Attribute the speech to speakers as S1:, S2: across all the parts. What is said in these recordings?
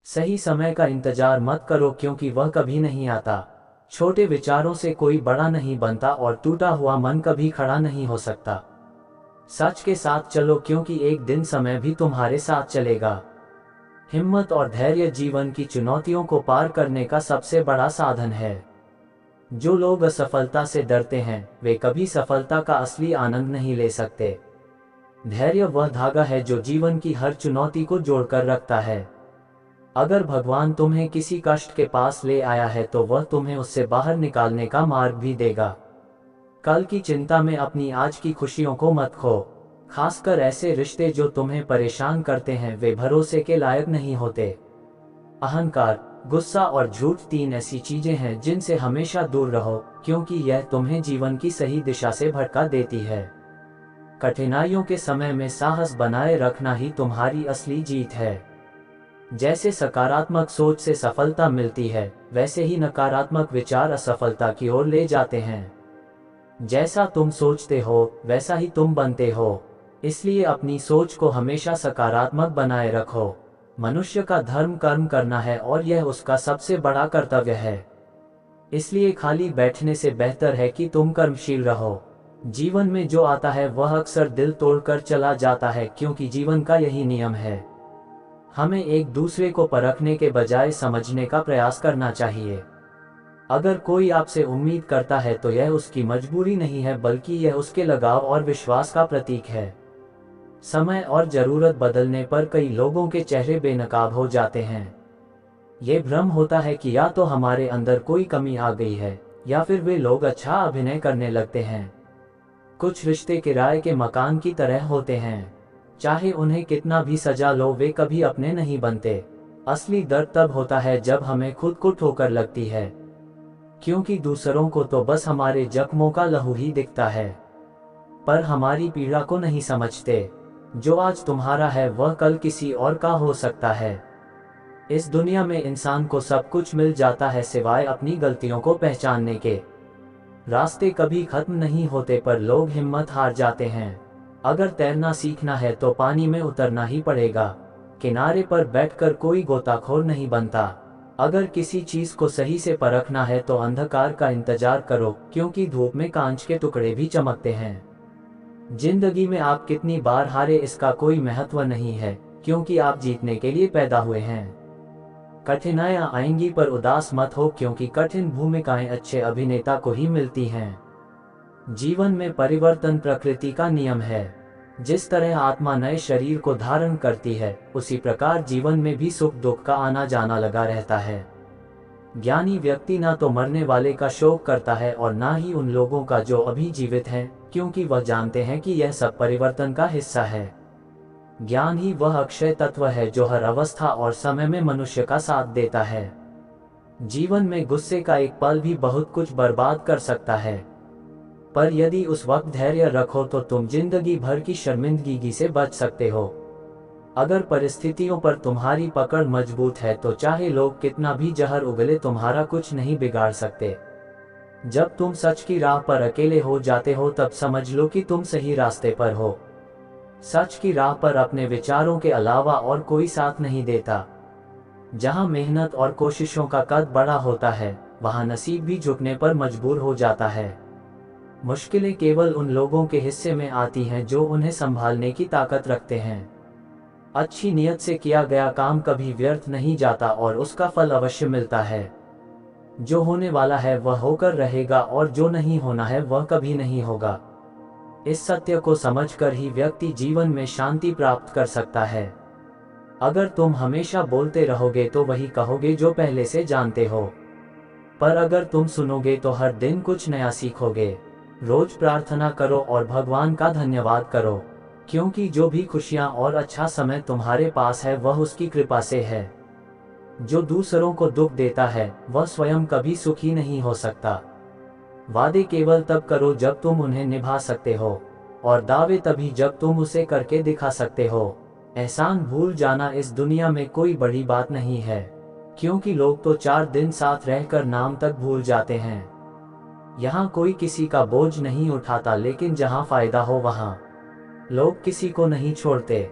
S1: सही समय का इंतजार मत करो क्योंकि वह कभी नहीं आता। छोटे विचारों से कोई बड़ा नहीं बनता और टूटा हुआ मन कभी खड़ा नहीं हो सकता। सच के साथ चलो क्योंकि एक दिन समय भी तुम्हारे साथ चलेगा। हिम्मत और धैर्य जीवन की चुनौतियों को पार करने का सबसे बड़ा साधन है। जो लोग असफलता से डरते हैं वे कभी सफलता का असली आनंद नहीं ले सकते। धैर्य वह धागा है जो जीवन की हर चुनौती को जोड़कर रखता है। अगर भगवान तुम्हें किसी कष्ट के पास ले आया है तो वह तुम्हें उससे बाहर निकालने का मार्ग भी देगा। कल की चिंता में अपनी आज की खुशियों को मत खो। खासकर ऐसे रिश्ते जो तुम्हें परेशान करते हैं वे भरोसे के लायक नहीं होते। अहंकार, गुस्सा और झूठ तीन ऐसी चीजें हैं जिनसे हमेशा दूर रहो क्योंकि यह तुम्हें जीवन की सही दिशा से भटका देती है। कठिनाइयों के समय में साहस बनाए रखना ही तुम्हारी असली जीत है। जैसे सकारात्मक सोच से सफलता मिलती है वैसे ही नकारात्मक विचार असफलता की ओर ले जाते हैं। जैसा तुम सोचते हो वैसा ही तुम बनते हो, इसलिए अपनी सोच को हमेशा सकारात्मक बनाए रखो। मनुष्य का धर्म कर्म करना है और यह उसका सबसे बड़ा कर्तव्य है। इसलिए खाली बैठने से बेहतर है कि तुम कर्मशील रहो। जीवन में जो आता है वह अक्सर दिल तोड़कर चला जाता है क्योंकि जीवन का यही नियम है। हमें एक दूसरे को परखने के बजाय समझने का प्रयास करना चाहिए। अगर कोई आपसे उम्मीद करता है तो यह उसकी मजबूरी नहीं है बल्कि यह उसके लगाव और विश्वास का प्रतीक है। समय और जरूरत बदलने पर कई लोगों के चेहरे बेनकाब हो जाते हैं। ये भ्रम होता है कि या तो हमारे अंदर कोई कमी आ गई है या फिर वे लोग अच्छा अभिनय करने लगते हैं। कुछ रिश्ते किराए के मकान की तरह होते हैं, चाहे उन्हें कितना भी सजा लो वे कभी अपने नहीं बनते। असली दर्द तब होता है जब हमें खुद को ठोकर लगती है, क्योंकि दूसरों को तो बस हमारे जख्मों का लहू ही दिखता है, पर हमारी पीड़ा को नहीं समझते। जो आज तुम्हारा है वह कल किसी और का हो सकता है। इस दुनिया में इंसान को सब कुछ मिल जाता है सिवाय अपनी गलतियों को पहचानने के। रास्ते कभी खत्म नहीं होते पर लोग हिम्मत हार जाते हैं। अगर तैरना सीखना है तो पानी में उतरना ही पड़ेगा। किनारे पर बैठकर कोई गोताखोर नहीं बनता। अगर किसी चीज को सही से परखना है तो अंधकार का इंतजार करो क्योंकि धूप में कांच के टुकड़े भी चमकते हैं। जिंदगी में आप कितनी बार हारे इसका कोई महत्व नहीं है क्योंकि आप जीतने के लिए पैदा हुए हैं। कठिनाइयां आएंगी पर उदास मत हो क्योंकि कठिन भूमिकाएं अच्छे अभिनेता को ही मिलती हैं। जीवन में परिवर्तन प्रकृति का नियम है। जिस तरह आत्मा नए शरीर को धारण करती है उसी प्रकार जीवन में भी सुख दुख का आना जाना लगा रहता है। ज्ञानी व्यक्ति ना तो मरने वाले का शोक करता है और ना ही उन लोगों का जो अभी जीवित हैं, क्योंकि वह जानते हैं कि यह सब परिवर्तन का हिस्सा है। ज्ञान ही वह अक्षय तत्व है जो हर अवस्था और समय में मनुष्य का साथ देता है। जीवन में गुस्से का एक पल भी बहुत कुछ बर्बाद कर सकता है, पर यदि उस वक्त धैर्य रखो तो तुम जिंदगी भर की शर्मिंदगी से बच सकते हो। अगर परिस्थितियों पर तुम्हारी पकड़ मजबूत है तो चाहे लोग कितना भी जहर उगले तुम्हारा कुछ नहीं बिगाड़ सकते। जब तुम सच की राह पर अकेले हो जाते हो तब समझ लो कि तुम सही रास्ते पर हो। सच की राह पर अपने विचारों के अलावा और कोई साथ नहीं देता। जहां मेहनत और कोशिशों का कद बड़ा होता है वहां नसीब भी झुकने पर मजबूर हो जाता है। मुश्किलें केवल उन लोगों के हिस्से में आती हैं जो उन्हें संभालने की ताकत रखते हैं। अच्छी नीयत से किया गया काम कभी व्यर्थ नहीं जाता और उसका फल अवश्य मिलता है। जो होने वाला है वह होकर रहेगा और जो नहीं होना है वह कभी नहीं होगा। इस सत्य को समझकर ही व्यक्ति जीवन में शांति प्राप्त कर सकता है। अगर तुम हमेशा बोलते रहोगे तो वही कहोगे जो पहले से जानते हो, पर अगर तुम सुनोगे तो हर दिन कुछ नया सीखोगे। रोज प्रार्थना करो और भगवान का धन्यवाद करो, क्योंकि जो भी खुशियां और अच्छा समय तुम्हारे पास है वह उसकी कृपा से है। जो दूसरों को दुख देता है वह स्वयं कभी सुखी नहीं हो सकता। वादे केवल तब करो जब तुम उन्हें निभा सकते हो, और दावे तभी जब तुम उसे करके दिखा सकते हो। एहसान भूल जाना इस दुनिया में कोई बड़ी बात नहीं है, क्योंकि लोग तो 4 दिन साथ रहकर नाम तक भूल जाते हैं। यहाँ कोई किसी का बोझ नहीं उठाता, लेकिन जहाँ फायदा हो वहाँ लोग किसी को नहीं छोड़ते।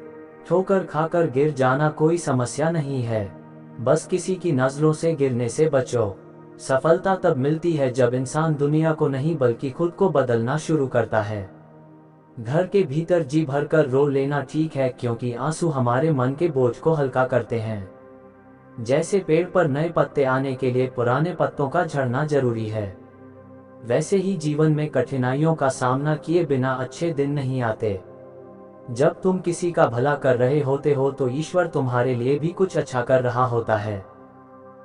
S1: ठोकर खाकर गिर जाना कोई समस्या नहीं है, बस किसी की नजरों से गिरने से बचो। सफलता तब मिलती है जब इंसान दुनिया को नहीं बल्कि खुद को बदलना शुरू करता है। घर के भीतर जी भरकर रो लेना ठीक है, क्योंकि आंसू हमारे मन के बोझ को हल्का करते हैं। जैसे पेड़ पर नए पत्ते आने के लिए पुराने पत्तों का झड़ना जरूरी है, वैसे ही जीवन में कठिनाइयों का सामना किए बिना अच्छे दिन नहीं आते। जब तुम किसी का भला कर रहे होते हो तो ईश्वर तुम्हारे लिए भी कुछ अच्छा कर रहा होता है।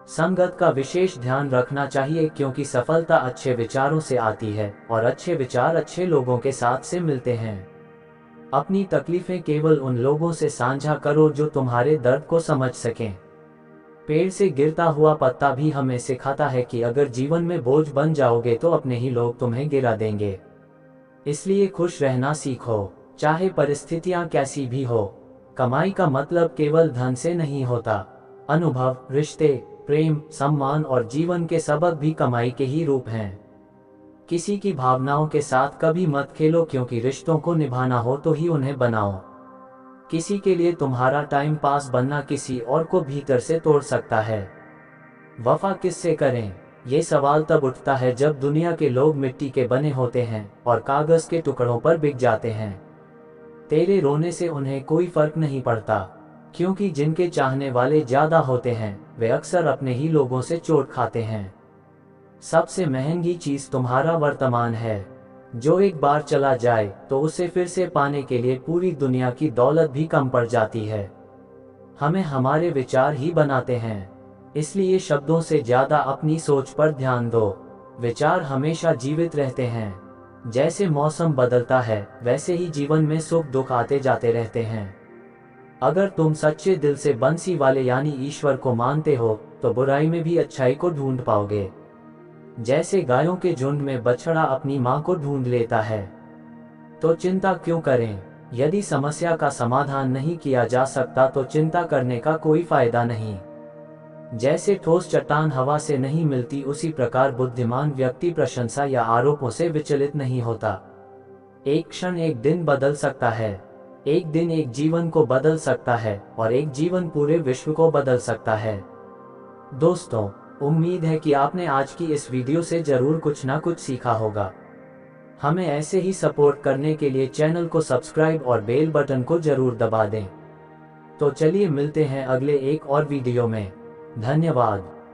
S1: संगत का विशेष ध्यान रखना चाहिए, क्योंकि सफलता अच्छे विचारों से आती है और अच्छे विचार अच्छे लोगों के साथ से मिलते हैं। अपनी तकलीफें केवल उन लोगों से साझा करो जो तुम्हारे दर्द को समझ सकें। पेड़ से गिरता हुआ पत्ता भी हमें सिखाता है कि अगर जीवन में बोझ बन जाओगे तो अपने ही लोग तुम्हें गिरा देंगे। इसलिए खुश रहना सीखो, चाहे परिस्थितियां कैसी भी हो। कमाई का मतलब केवल धन से नहीं होता। अनुभव, रिश्ते, प्रेम, सम्मान और जीवन के सबक भी कमाई के ही रूप हैं। किसी की भावनाओं के साथ कभी मत खेलो, क्योंकि रिश्तों को निभाना हो तो ही उन्हें बनाओ। किसी के लिए तुम्हारा टाइम पास बनना किसी और को भीतर से तोड़ सकता है। वफा किससे करें, ये सवाल तब उठता है जब दुनिया के लोग मिट्टी के बने होते हैं और कागज के टुकड़ों पर बिक जाते हैं। तेरे रोने से उन्हें कोई फर्क नहीं पड़ता, क्योंकि जिनके चाहने वाले ज्यादा होते हैं वे अक्सर अपने ही लोगों से चोट खाते हैं। सबसे महंगी चीज तुम्हारा वर्तमान है, जो एक बार चला जाए तो उसे फिर से पाने के लिए पूरी दुनिया की दौलत भी कम पड़ जाती है। हमें हमारे विचार ही बनाते हैं, इसलिए शब्दों से ज्यादा अपनी सोच पर ध्यान दो। विचार हमेशा जीवित रहते हैं। जैसे मौसम बदलता है वैसे ही जीवन में सुख दुख आते जाते रहते हैं। अगर तुम सच्चे दिल से बंसी वाले यानी ईश्वर को मानते हो तो बुराई में भी अच्छाई को ढूंढ पाओगे। जैसे गायों के झुंड में बछड़ा अपनी मां को ढूंढ लेता है। तो चिंता क्यों करें? यदि समस्या का समाधान नहीं किया जा सकता तो चिंता करने का कोई फायदा नहीं। जैसे ठोस चट्टान हवा से नहीं मिलती, उसी प्रकार बुद्धिमान व्यक्ति प्रशंसा या आरोपों से विचलित नहीं होता। एक क्षण एक दिन बदल सकता है, एक दिन एक जीवन को बदल सकता है और एक जीवन पूरे विश्व को बदल सकता है। दोस्तों, उम्मीद है कि आपने आज की इस वीडियो से जरूर कुछ ना कुछ सीखा होगा। हमें ऐसे ही सपोर्ट करने के लिए चैनल को सब्सक्राइब और बेल बटन को जरूर दबा दें। तो चलिए मिलते हैं अगले एक और वीडियो में। धन्यवाद।